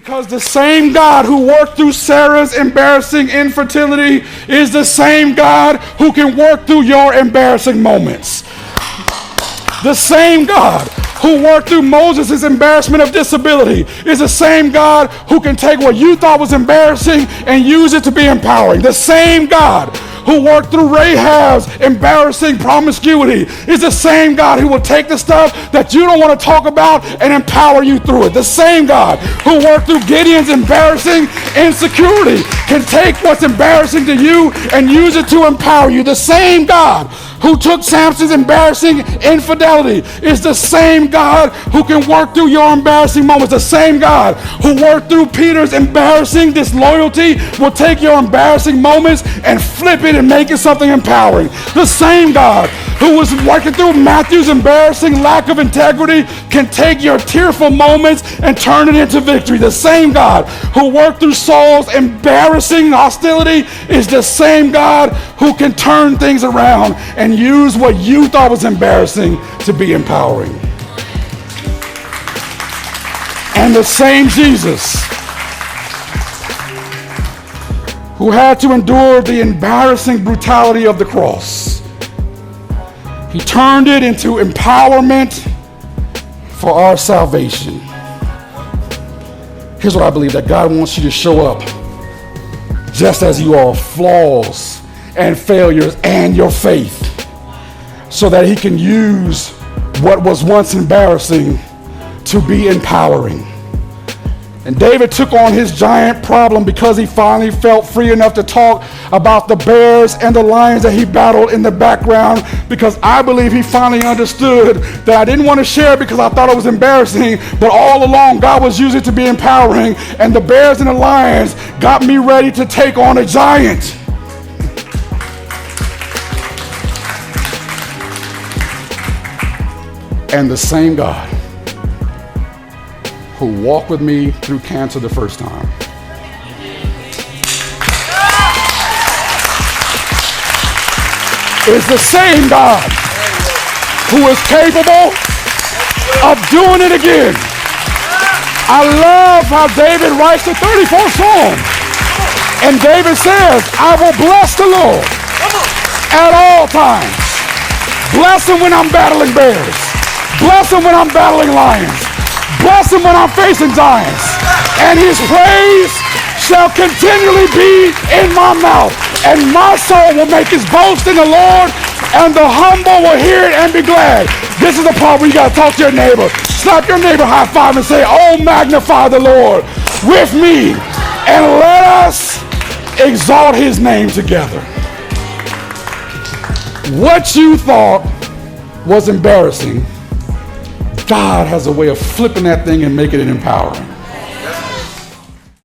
Because the same God who worked through Sarah's embarrassing infertility is the same God who can work through your embarrassing moments. The same God who worked through Moses' embarrassment of disability is the same God who can take what you thought was embarrassing and use it to be empowering. The same God who worked through Rahab's embarrassing promiscuity is the same God who will take the stuff that you don't want to talk about and empower you through it. The same God who worked through Gideon's embarrassing insecurity can take what's embarrassing to you and use it to empower you. The same God who took Samson's embarrassing infidelity is the same God who can work through your embarrassing moments. The same God who worked through Peter's embarrassing disloyalty will take your embarrassing moments and flip it and make it something empowering. The same God who was working through Matthew's embarrassing lack of integrity can take your tearful moments and turn it into victory. The same God who worked through Saul's embarrassing hostility is the same God who can turn things around and use what you thought was embarrassing to be empowering. And the same Jesus who had to endure the embarrassing brutality of the cross, he turned it into empowerment for our salvation. Here's what I believe, that God wants you to show up just as you are, flaws and failures and your faith, so that he can use what was once embarrassing to be empowering. And David took on his giant problem because he finally felt free enough to talk about the bears and the lions that he battled in the background, because I believe he finally understood that I didn't want to share because I thought it was embarrassing, but all along God was using it to be empowering, and the bears and the lions got me ready to take on a giant. And the same God who walked with me through cancer the first time is the same God who is capable of doing it again. I love how David writes the 34th Psalm. And David says, I will bless the Lord at all times. Bless him when I'm battling bears. Bless him when I'm battling lions. Bless him when I'm facing giants. And his praise shall continually be in my mouth. And my soul will make his boast in the Lord, and the humble will hear it and be glad. This is the part where you got to talk to your neighbor. Slap your neighbor high five and say, oh, magnify the Lord with me, and let us exalt his name together. What you thought was embarrassing, God has a way of flipping that thing and making it empowering.